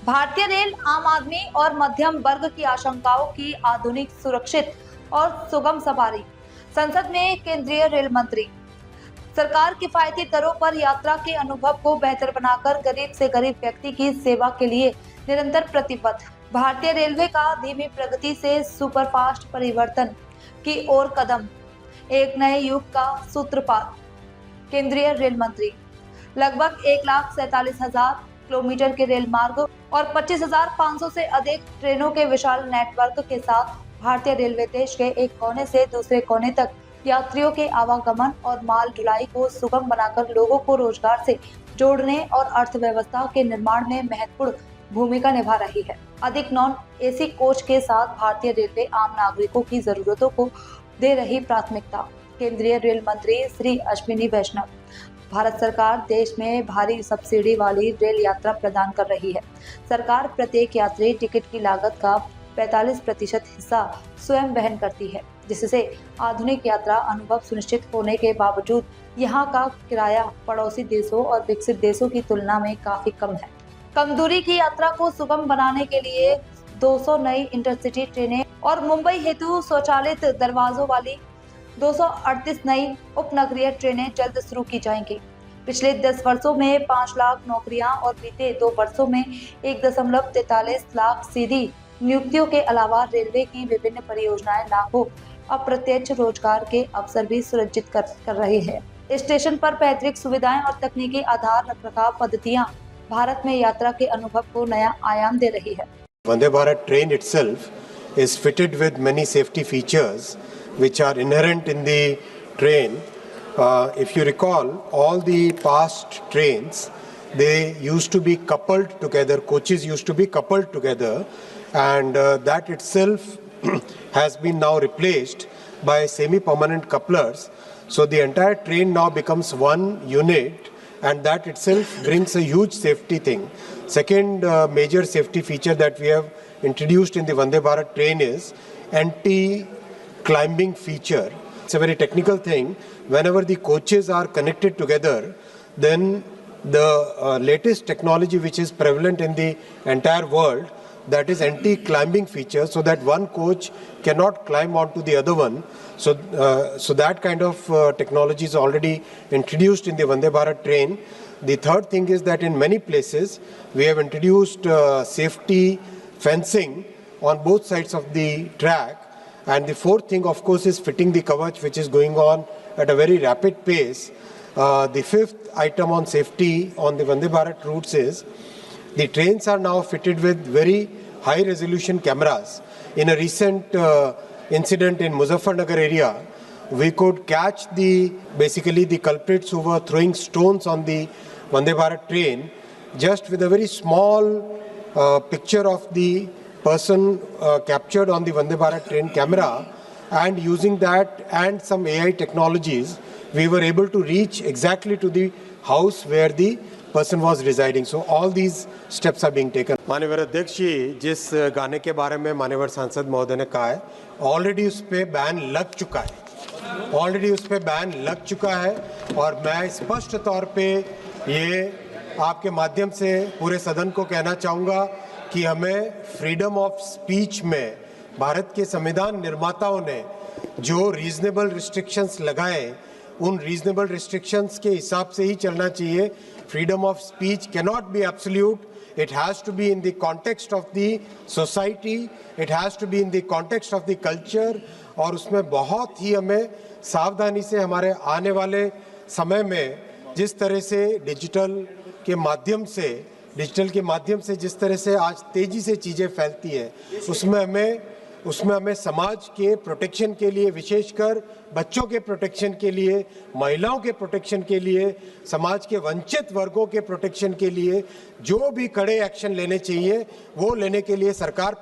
भारतीय रेल आम आदमी और मध्यम वर्ग की आशंकाओं की आधुनिक, सुरक्षित और सुगम सवारी। संसद में केंद्रीय रेल मंत्री। सरकार किफायती दरों पर यात्रा के अनुभव को बेहतर बनाकर गरीब से गरीब व्यक्ति की सेवा के लिए निरंतर प्रतिबद्ध। भारतीय रेलवे का धीमी प्रगति से सुपरफास्ट परिवर्तन की ओर कदम। एक नए युग का सूत्रपात। केंद्रीय रेल मंत्री। लगभग 1,47,000 किलोमीटर के रेल मार्ग और 25,500 से अधिक ट्रेनों के विशाल नेटवर्क के साथ भारतीय रेलवे देश के एक कोने से दूसरे कोने तक यात्रियों के आवागमन और माल ढुलाई को सुगम बनाकर लोगों को रोजगार से जोड़ने और अर्थव्यवस्था के निर्माण में महत्वपूर्ण भूमिका निभा रही है। अधिक नॉन एसी कोच के साथ भारतीय रेलवे आम नागरिकों की जरूरतों को दे रही प्राथमिकता। केंद्रीय रेल मंत्री श्री अश्विनी वैष्णव। भारत सरकार देश में भारी सब्सिडी वाली रेल यात्रा प्रदान कर रही है। सरकार प्रत्येक यात्री टिकट की लागत का 45% हिस्सा स्वयं वहन करती है, जिससे आधुनिक यात्रा अनुभव सुनिश्चित होने के बावजूद यहाँ का किराया पड़ोसी देशों और विकसित देशों की तुलना में काफी कम है। कम दूरी की यात्रा को सुगम बनाने के लिए 200 नई इंटरसिटी ट्रेनें और मुंबई हेतु स्वचालित दरवाजों वाली 238 नई उपनगरीय ट्रेनें जल्द शुरू की जाएंगी। पिछले 10 वर्षों में 5 लाख नौकरियां और बीते 2 वर्षों में 1.43 लाख सीधी नियुक्तियों के अलावा रेलवे की विभिन्न परियोजनाएं लाखों अप्रत्यक्ष रोजगार के अवसर भी सृजित कर रही है। स्टेशन पर पैतृक सुविधाएं और तकनीकी आधार रखरखाव पद्धतियां भारत में यात्रा के अनुभव को नया आयाम दे रही है। Vande Bharat train itself is fitted with many safety features which are inherent in the train. If you recall, all the past trains, they used to be coupled together, coaches used to be coupled together, and that itself has been now replaced by semi-permanent couplers. So the entire train now becomes one unit, and that itself brings a huge safety thing. Second major safety feature that we have introduced in the Vande Bharat train is anti-climbing feature. It's a very technical thing. Whenever the coaches are connected together, then the latest technology which is prevalent in the entire world, that is anti-climbing feature, so that one coach cannot climb onto the other one. So that kind of technology is already introduced in the Vande Bharat train. The third thing is that in many places we have introduced safety fencing on both sides of the track. And the fourth thing, of course, is fitting the kavach, which is going on at a very rapid pace. The fifth item on safety on the Vande Bharat routes is the trains are now fitted with very high resolution cameras. In a recent incident in Muzaffarnagar area, we could catch basically the culprits who were throwing stones on the Vande Bharat train just with a very small picture of the person captured on the Vande Bharat train camera, and using that and some AI technologies, we were able to reach exactly to the house where the person was residing. So all these steps are being taken. माननीय अध्यक्ष जी, जिस गाने के बारे में माननीय सांसद महोदय ने कहा है, ऑलरेडी उस पे बैन लग चुका है, और मैं स्पष्ट तौर पे ये आपके माध्यम से पूरे सदन को कहना चाहूँगा कि हमें फ्रीडम ऑफ स्पीच में भारत के संविधान निर्माताओं ने जो रीजनेबल रिस्ट्रिक्शंस लगाए, उन रीजनेबल रिस्ट्रिक्शंस के हिसाब से ही चलना चाहिए। Freedom of speech cannot be absolute, it has to be in the context of the society, it has to be in the context of the culture, और उसमें बहुत ही हमें सावधानी से हमारे आने वाले समय में जिस तरह से डिजिटल के माध्यम से जिस तरह से आज तेजी से चीज़ें फैलती है, उसमें हमें समाज के प्रोटेक्शन के लिए, विशेषकर बच्चों के प्रोटेक्शन के लिए, महिलाओं के प्रोटेक्शन के लिए, समाज के वंचित वर्गों के प्रोटेक्शन के लिए जो भी कड़े एक्शन लेने चाहिए वो लेने के लिए सरकार